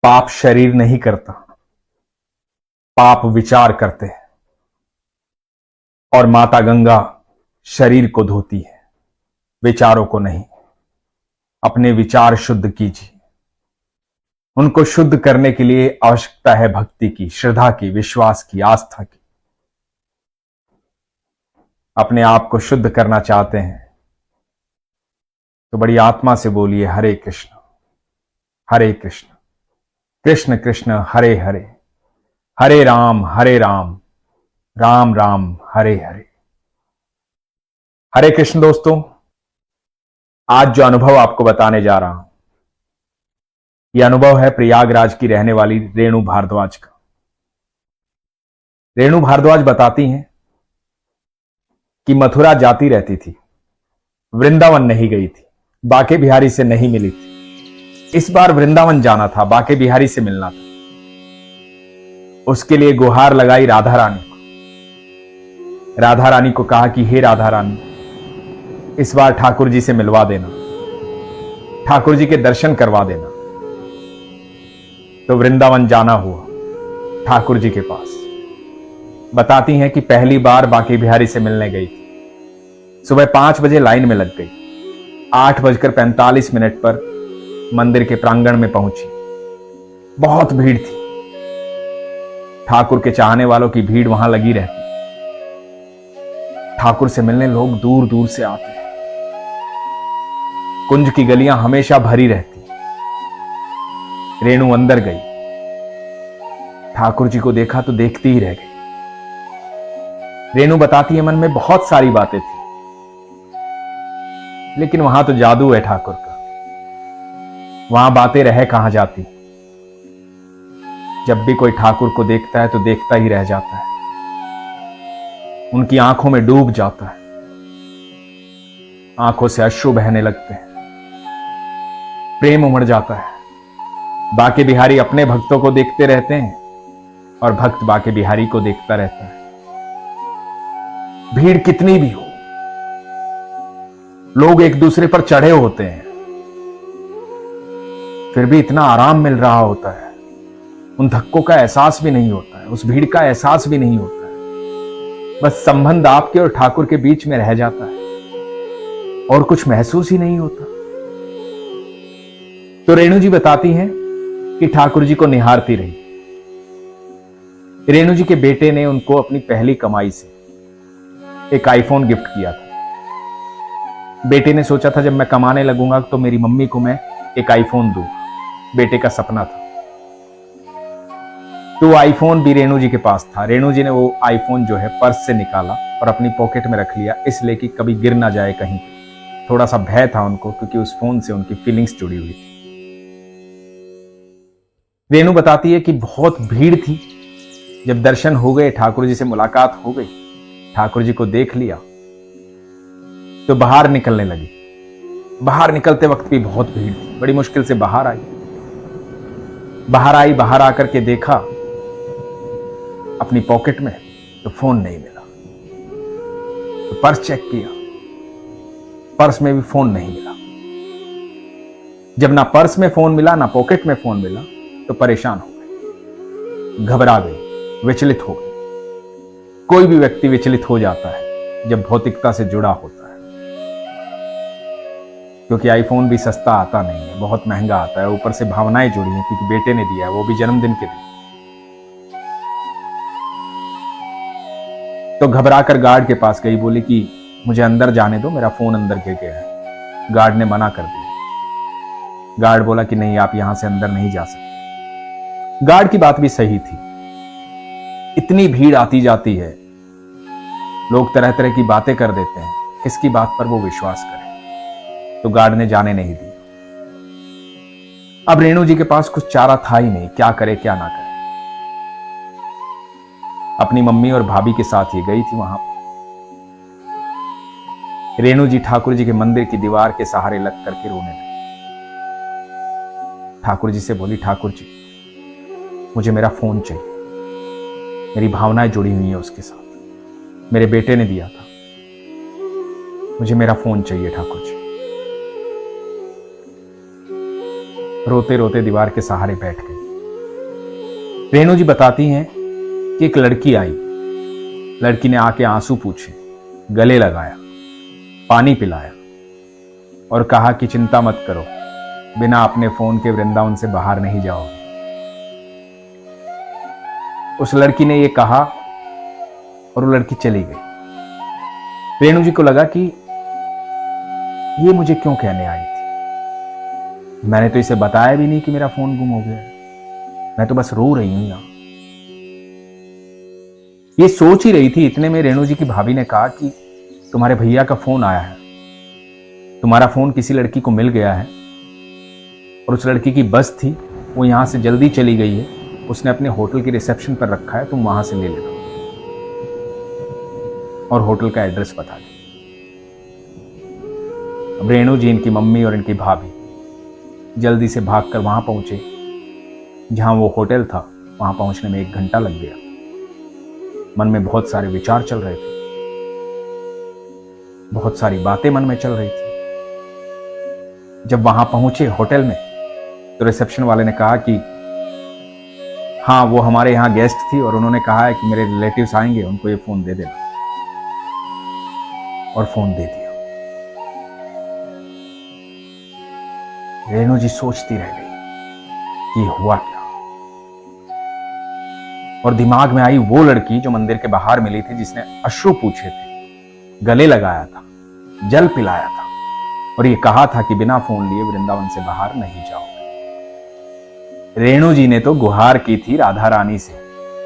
पाप शरीर नहीं करता, पाप विचार करते हैं। और माता गंगा शरीर को धोती है, विचारों को नहीं। अपने विचार शुद्ध कीजिए। उनको शुद्ध करने के लिए आवश्यकता है भक्ति की, श्रद्धा की, विश्वास की, आस्था की। अपने आप को शुद्ध करना चाहते हैं तो बड़ी आत्मा से बोलिए हरे कृष्ण कृष्ण कृष्ण हरे हरे, हरे राम राम राम हरे हरे। हरे कृष्ण दोस्तों, आज जो अनुभव आपको बताने जा रहा हूं, यह अनुभव है प्रयागराज की रहने वाली रेणु भारद्वाज का। रेणु भारद्वाज बताती हैं कि मथुरा जाती रहती थी, वृंदावन नहीं गई थी, बाके बिहारी से नहीं मिली थी। इस बार वृंदावन जाना था, बाके बिहारी से मिलना था। उसके लिए गुहार लगाई राधा रानी को। राधा रानी को कहा कि हे राधा रानी, इस बार ठाकुर जी से मिलवा देना, ठाकुर जी के दर्शन करवा देना। तो वृंदावन जाना हुआ ठाकुर जी के पास। बताती हैं कि पहली बार बाके बिहारी से मिलने गई थी। सुबह 5 बजे लाइन में लग गई। 8:45 पर मंदिर के प्रांगण में पहुंची। बहुत भीड़ थी। ठाकुर के चाहने वालों की भीड़ वहां लगी रहती। ठाकुर से मिलने लोग दूर दूर से आते हैं। कुंज की गलियां हमेशा भरी रहती। रेणु अंदर गई। ठाकुर जी को देखा तो देखती ही रह गई। रेणु बताती है मन में बहुत सारी बातें थी, लेकिन वहां तो जादू है ठाकुर का। वहां बातें रह कहां जाती। जब भी कोई ठाकुर को देखता है तो देखता ही रह जाता है, उनकी आंखों में डूब जाता है। आंखों से अश्रु बहने लगते हैं, प्रेम उमड़ जाता है। बाके बिहारी अपने भक्तों को देखते रहते हैं और भक्त बाके बिहारी को देखता रहता है। भीड़ कितनी भी हो, लोग एक दूसरे पर चढ़े होते हैं, फिर भी इतना आराम मिल रहा होता है। उन धक्कों का एहसास भी नहीं होता है, उस भीड़ का एहसास भी नहीं होता है। बस संबंध आपके और ठाकुर के बीच में रह जाता है और कुछ महसूस ही नहीं होता। तो रेणु जी बताती हैं कि ठाकुर जी को निहारती रही। रेणु जी के बेटे ने उनको अपनी पहली कमाई से एक आईफोन गिफ्ट किया था। बेटे ने सोचा था जब मैं कमाने लगूंगा तो मेरी मम्मी को मैं एक आईफोन दूंगा। बेटे का सपना था। तो आईफोन भी रेणु जी के पास था। रेणु जी ने वो आईफोन जो है पर्स से निकाला और अपनी पॉकेट में रख लिया, इसलिए कि कभी गिर ना जाए कहीं। थोड़ा सा भय था उनको, क्योंकि उस फोन से उनकी फीलिंग्स जुड़ी हुई थी। रेणु बताती है कि बहुत भीड़ थी। जब दर्शन हो गए, ठाकुर जी से मुलाकात हो गई, ठाकुर जी को देख लिया, तो बाहर निकलने लगी। बाहर निकलते वक्त भी बहुत भीड़ थी। बड़ी मुश्किल से बाहर आई। बाहर आकर के देखा अपनी पॉकेट में, तो फोन नहीं मिला। तो पर्स चेक किया, पर्स में भी फोन नहीं मिला। जब ना पर्स में फोन मिला, ना पॉकेट में फोन मिला, तो परेशान हो गई, घबरा गई, विचलित हो गई। कोई भी व्यक्ति विचलित हो जाता है जब भौतिकता से जुड़ा होता है, क्योंकि आईफोन भी सस्ता आता नहीं है, बहुत महंगा आता है। ऊपर से भावनाएं जुड़ी हैं, क्योंकि बेटे ने दिया है, वो भी जन्मदिन के दिन। तो घबराकर गार्ड के पास गई, बोली कि मुझे अंदर जाने दो, मेरा फोन अंदर गिर गया है। गार्ड ने मना कर दिया। गार्ड बोला कि नहीं, आप यहां से अंदर नहीं जा सकते। गार्ड की बात भी सही थी। इतनी भीड़ आती जाती है, लोग तरह तरह की बातें कर देते हैं, किसकी बात पर वो विश्वास करे। तो गार्ड ने जाने नहीं दिया। अब रेणु जी के पास कुछ चारा था ही नहीं, क्या करे क्या ना करे। अपनी मम्मी और भाभी के साथ ये गई थी वहां। रेणु जी ठाकुर जी के मंदिर की दीवार के सहारे लग करके रोने लगी। ठाकुर जी से बोली, ठाकुर जी, मुझे मेरा फोन चाहिए, मेरी भावनाएं जुड़ी हुई हैं उसके साथ, मेरे बेटे ने दिया था, मुझे मेरा फोन चाहिए ठाकुर जी। रोते रोते दीवार के सहारे बैठ गई। रेणु जी बताती हैं कि एक लड़की आई। लड़की ने आके आंसू पूछे, गले लगाया, पानी पिलाया और कहा कि चिंता मत करो, बिना अपने फोन के वृंदावन से बाहर नहीं जाओगे। उस लड़की ने यह कहा और वो लड़की चली गई। रेणु जी को लगा कि ये मुझे क्यों कहने आई थी, मैंने तो इसे बताया भी नहीं कि मेरा फोन गुम हो गया है, मैं तो बस रो रही हूं यहां। ये सोच ही रही थी, इतने में रेणु जी की भाभी ने कहा कि तुम्हारे भैया का फोन आया है, तुम्हारा फोन किसी लड़की को मिल गया है और उस लड़की की बस थी, वो यहां से जल्दी चली गई है, उसने अपने होटल की रिसेप्शन पर रखा है, तुम वहां से ले लेना। और होटल का एड्रेस बता दी। अब रेणु जी, इनकी मम्मी और इनकी भाभी जल्दी से भागकर वहां पहुंचे जहां वो होटल था। वहां पहुंचने में 1 घंटा लग गया। मन में बहुत सारे विचार चल रहे थे, बहुत सारी बातें मन में चल रही थी। जब वहां पहुंचे होटल में तो रिसेप्शन वाले ने कहा कि हाँ, वो हमारे यहां गेस्ट थी और उन्होंने कहा है कि मेरे रिलेटिव्स आएंगे, उनको ये फोन दे देना। और फोन दे दिया। रेणु जी सोचती रह गई कि हुआ क्या। और दिमाग में आई वो लड़की जो मंदिर के बाहर मिली थी, जिसने अश्रु पूछे थे, गले लगाया था, जल पिलाया था और ये कहा था कि बिना फोन लिए वृंदावन से बाहर नहीं जाओगे। रेणु जी ने तो गुहार की थी राधा रानी से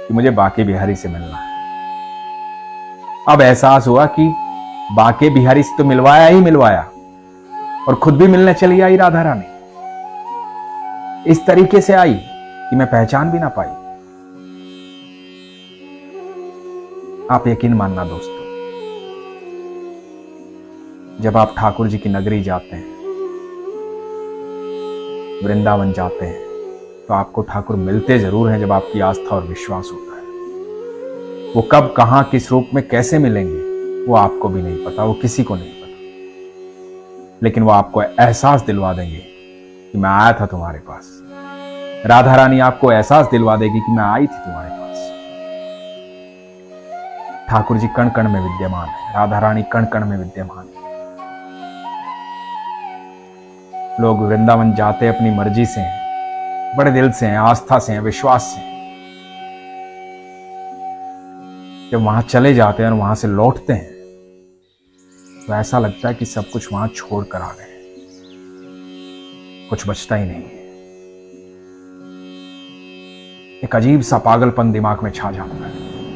कि मुझे बाके बिहारी से मिलना है। अब एहसास हुआ कि बाके बिहारी से तो मिलवाया ही मिलवाया और खुद भी मिलने चली आई राधा रानी। इस तरीके से आई कि मैं पहचान भी ना पाई। आप यकीन मानना दोस्तों, जब आप ठाकुर जी की नगरी जाते हैं, वृंदावन जाते हैं, तो आपको ठाकुर मिलते जरूर हैं जब आपकी आस्था और विश्वास होता है। वो कब, कहां, किस रूप में, कैसे मिलेंगे वो आपको भी नहीं पता, वो किसी को नहीं पता, लेकिन वो आपको एहसास दिलवा देंगे कि मैं आया था तुम्हारे पास। राधा रानी आपको एहसास दिलवा देगी कि मैं आई थी तुम्हारे पास। ठाकुर जी कण कण में विद्यमान है, राधा रानी कण कण में विद्यमान है। लोग वृंदावन जाते अपनी मर्जी से हैं, बड़े दिल से हैं, आस्था से हैं, विश्वास से हैं। जब वहां चले जाते हैं और वहां से लौटते हैं तो ऐसा लगता है कि सब कुछ वहां छोड़ कर आ गए, कुछ बचता ही नहीं है। एक अजीब सा पागलपन दिमाग में छा जाता है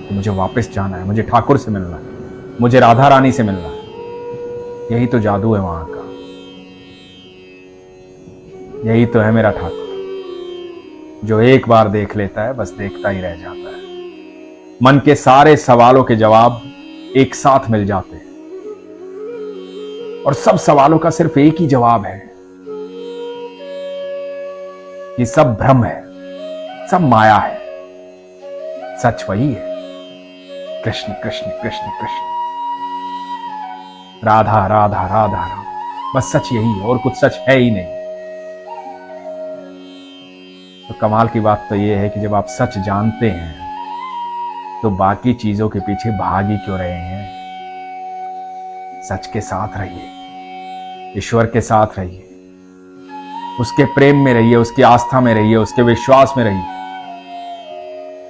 कि मुझे वापस जाना है, मुझे ठाकुर से मिलना है, मुझे राधा रानी से मिलना है। यही तो जादू है वहां का, यही तो है मेरा ठाकुर, जो एक बार देख लेता है बस देखता ही रह जाता है। मन के सारे सवालों के जवाब एक साथ मिल जाते हैं और सब सवालों का सिर्फ एक ही जवाब है कि सब भ्रम है, सब माया है, सच वही है, कृष्ण कृष्ण कृष्ण कृष्ण, राधा राधा राधा राधा, बस सच यही है और कुछ सच है ही नहीं। तो कमाल की बात तो यह है कि जब आप सच जानते हैं तो बाकी चीजों के पीछे भाग ही क्यों रहे हैं। सच के साथ रहिए, ईश्वर के साथ रहिए, उसके प्रेम में रहिए, उसकी आस्था में रहिए, उसके विश्वास में रहिए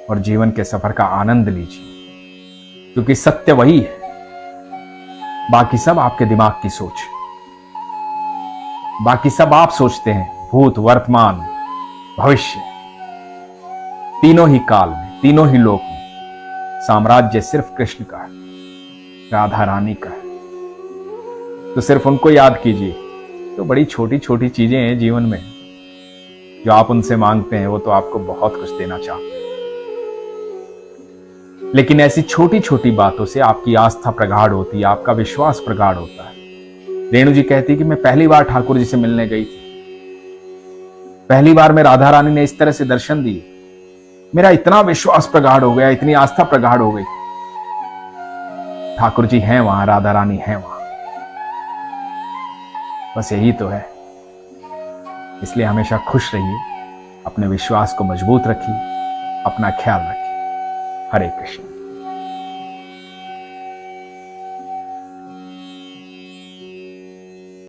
और जीवन के सफर का आनंद लीजिए, क्योंकि सत्य वही है, बाकी सब आपके दिमाग की सोच, बाकी सब आप सोचते हैं। भूत, वर्तमान, भविष्य, तीनों ही काल में, तीनों ही लोक में साम्राज्य सिर्फ कृष्ण का है, राधा रानी का है। तो सिर्फ उनको याद कीजिए। तो बड़ी छोटी छोटी चीजें हैं जीवन में जो आप उनसे मांगते हैं, वो तो आपको बहुत कुछ देना चाहते हैं, लेकिन ऐसी छोटी छोटी बातों से आपकी आस्था प्रगाढ़ होती है, आपका विश्वास प्रगाढ़ होता है। रेणु जी कहती कि मैं पहली बार ठाकुर जी से मिलने गई थी, पहली बार में राधा रानी ने इस तरह से दर्शन दिए, मेरा इतना विश्वास प्रगाढ़ हो गया, इतनी आस्था प्रगाढ़ हो गई। ठाकुर जी हैं वहां, राधा रानी हैं वहां, बस यही तो है। इसलिए हमेशा खुश रहिए, अपने विश्वास को मजबूत रखिए अपना ख्याल रखिए। हरे कृष्ण।